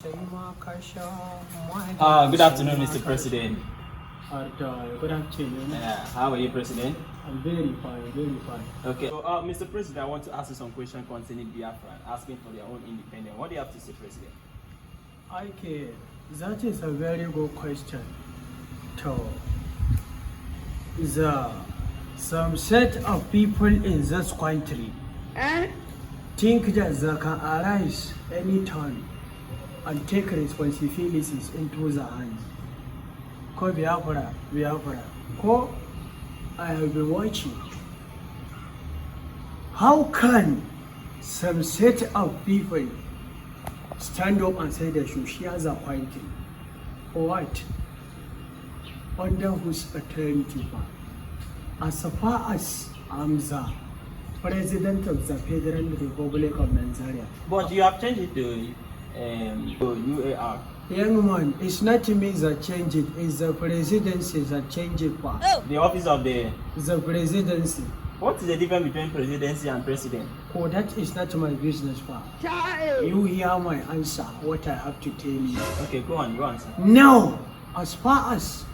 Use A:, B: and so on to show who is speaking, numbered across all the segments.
A: Good afternoon, Mr. President.
B: Good afternoon.
A: How are you, President?
B: I'm very fine, very fine.
A: Okay. So, Mr. President, I want to ask you some questions concerning Biafra, asking for their own independence. What do you have to say, President?
B: Okay, that is a very good question. So, some set of people in this country think that they can arise anytime and take responsibilities into their hands. Ko Biafra. Ko I have been watching. How can some set of people stand up and say they should share the country? For what? Under whose authority? As far as I'm the President of the Federal Republic of Nigeria.
A: But you have changed it to UAR.
B: Young man, it's not me that change it, it's the presidency that change it.
A: The office of the
B: presidency.
A: What is the difference between presidency and president?
B: Oh, that is not my business, You hear my answer, what I have to tell you.
A: Okay, go on, sir.
B: Now, as far as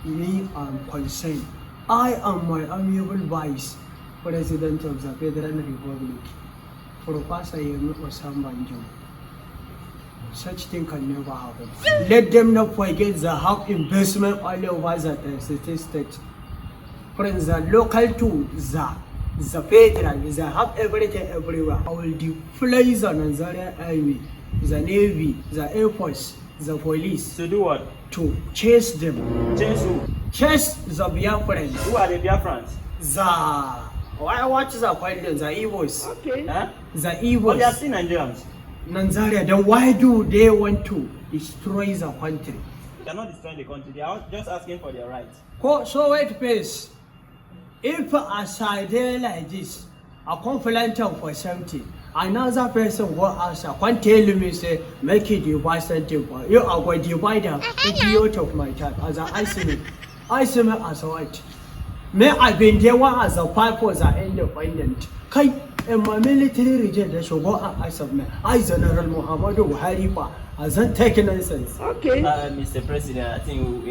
B: me I'm concerned, I am my amiable vice president of the Federal Republic, Professor Yemi Osinbajo. Such thing can never happen. Let them not forget they have investment all over the state. From the local to the federal, they have everything everywhere. I will deploy the Nigerian army, the navy, the air force, the police.
A: To do what?
B: To chase them.
A: Chase who?
B: Chase the Biafrans.
A: Who are the Biafrans?
B: What is the question? The Igbos.
A: Okay. Huh?
B: The Igbos.
A: But they are still Nigerians.
B: Nigeria, then why do they want to destroy the country?
A: They are not destroying the country, they are just asking for their rights.
B: So wait first. If a side like this, a conflict for something, another person will answer, can tell me say, make it divide something for you are going to divide the idiot of my child as an isolate. Isolate as a white. May I be there one as a pipe was an independent. In my military region, they should go and I submit. I General Muhammadu Buhari as a take nonsense. Okay.
A: Mr. President, I think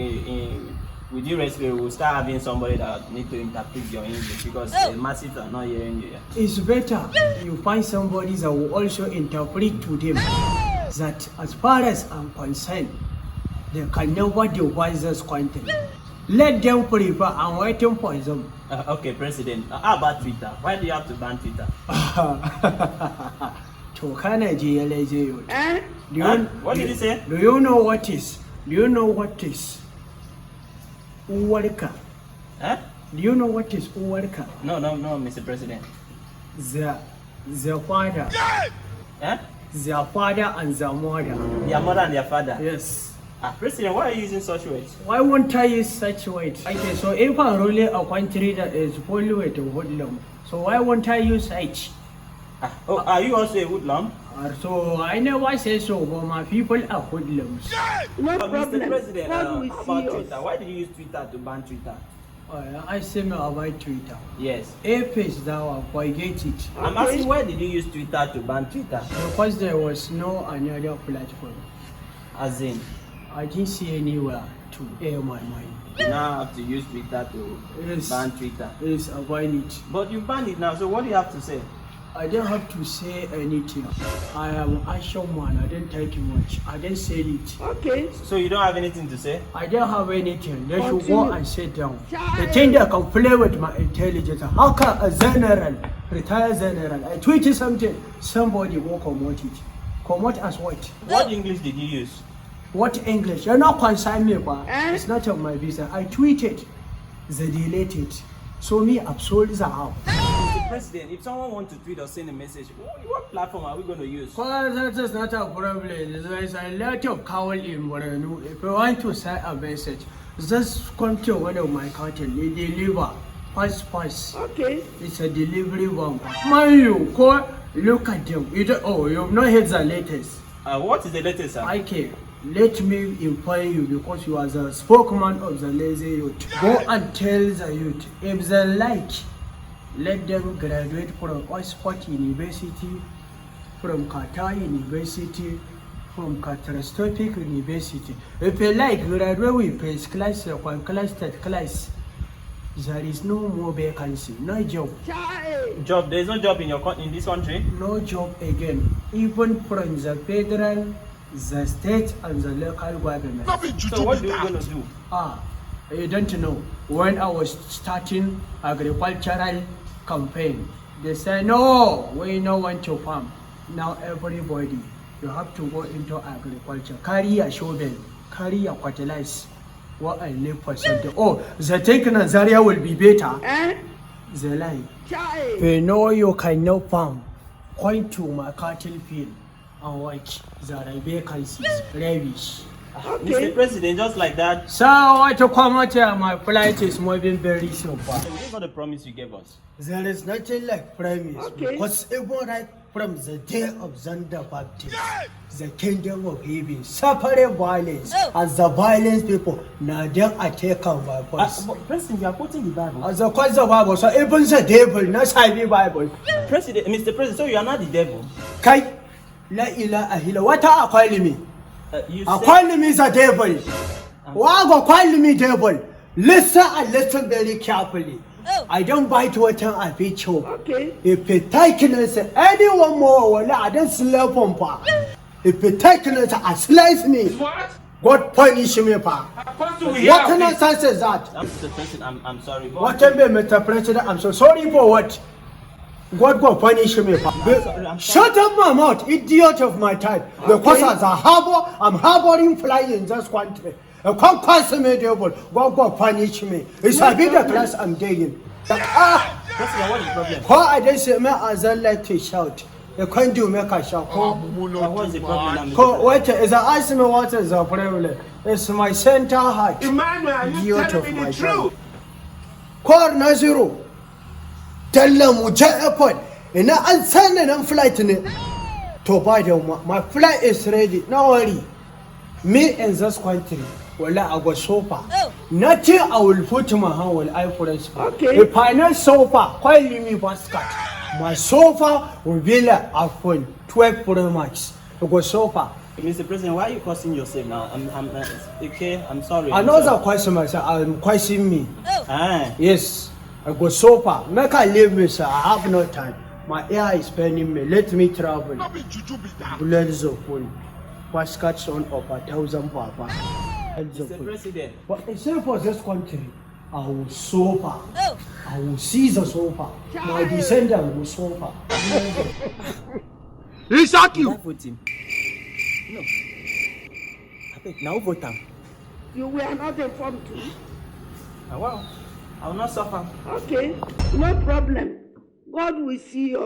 A: with due respect, we will start having somebody that need to interpret your English because the masses are not hearing you.
B: It's better you find somebody that will also interpret to them that as far as I'm concerned, they can never devise this country. Let them prefer. I'm waiting for them.
A: Okay, President. How about Twitter? Why do you have to ban Twitter? What did you say?
B: Do you know what is? Uwarka?
A: Huh?
B: Do you know what is Uwarka?
A: No, Mr. President.
B: The father.
A: Huh?
B: Their father and their mother.
A: Their mother and their father?
B: Yes.
A: President, why are you using such words?
B: Why won't I use such words? Okay, so if I'm ruling a country that is fully with a hoodlum, so why won't I use such?
A: Are you also a hoodlum?
B: So I never say so, but my people are hoodlums.
A: No problem. Mr. President, how about Twitter? Why did you use Twitter to ban Twitter?
B: I say me about Twitter.
A: Yes.
B: If it's that, forget it.
A: I'm asking why did you use Twitter to ban Twitter?
B: Because there was no another platform.
A: As in?
B: I didn't see anywhere to air my mind.
A: You now have to use Twitter to ban Twitter.
B: Yes, avoid it.
A: But you banned it now, so what do you have to say?
B: I don't have to say anything. I am action man. I don't take much. I don't say it. Okay.
A: So you don't have anything to say?
B: I don't have anything. They should go and sit down. The thing that can play with my intelligence. How can a general, retired general, I tweeted something, somebody will promote it. Promote as what?
A: What English did you use?
B: What English? You're not concerned me, but it's not of my business. I tweeted, they deleted. So me absolutely how.
A: Mr. President, if someone wants to tweet or send a message, what platform are we going to use?
B: Well, that is not a problem. There's a lot of call in Boranu. If you want to send a message, just come to one of my cartel. They deliver. Fast. Okay. It's a delivery one. Man, you call, look at them. You've not heard the latest.
A: What is the latest, sir?
B: Okay. Let me inform you because you are the spokesman of the lazy youth. Go and tell the youth if they like, let them graduate from Oxford University, from Qatar University, from catastrophic university. If you like, graduate with first class, second class, third class. There is no more vacancy, no job.
A: Job? There is no job in this country.
B: No job again, even from the federal, the state, and the local government.
A: So what are you going to do?
B: I don't know. When I was starting agricultural campaign, they said, no, we don't want to farm. Now everybody, you have to go into agriculture. Carry a shovel, carry a fertilizer. What I live for something. Oh, the take Nazaria will be better. The lie. They know you cannot farm. Point to my cattle field and watch the vacancies. Rubbish.
A: Mr. President, just like that.
B: So I want to come out here. My flight is moving very so far.
A: This is not the promise you gave us.
B: There is nothing like promise because even right from the day of John the Baptist, the kingdom of heaven suffered violence, as the violent people now they are taken by force.
A: President, you are quoting the Bible.
B: As the cause of Bible, so even the devil, not the Bible.
A: President, Mr. President, so you are not the devil.
B: Kai, la ilaha illa. What are calling me?
A: You
B: I
A: said-
B: call me the devil. Why go call me devil? Listen and listen very carefully. I don't bite water I feed you. If you take anyone more, well, I don't slap on pa. If you take I slice me.
C: What?
B: God punish me pa.
C: What do we
B: What
C: have?
B: nonsense is that?
A: Mr. President, I'm sorry. But
B: What am I, Mr. President? I'm so sorry for what? God go punish me pa.
A: I'm sorry.
B: Shut up my mouth, idiot of my time. Because as a harbor, I'm harboring fly in this country. Come pass me devil. God go punish me. It's a bit of class I'm doing.
A: President, what is the problem?
B: Ko I dai say me azan like to shout. You can't do make a shout.
A: What is the problem now, Mr.
B: Ko what is the ask me what is the problem? It's my center heart.
C: Emmanuel, you
B: Idiot
C: telling
B: of
C: me
B: my
C: the truth?
B: Ko na zero. Talla mu je airport. Ina an sani nan flight ne. To ba da my flight is ready. No worry. Me in this country. Wala I go sofa. Nothing I will put my hand will I press. If I not sofa, call me basket. My sofa will be like iPhone 12 Pro Max. I go sofa.
A: Mr. President, why are you cursing yourself now? Okay, I'm sorry.
B: Another question myself, I'm questioning me.
A: Ah,
B: Yes, I go sofa. Make I leave me, sir. I have no time. My ear is paining me. Let me travel. Blends of full. Baskets on of 1,000 papa.
A: Mr. President.
B: But except for this country, I will sofa. I will seize the sofa. My descendant will sofa.
C: He shot
A: You vote him. No. I beg, now vote him.
D: You were not informed too.
A: Wow. I will not suffer.
D: Okay, no problem. God will see us.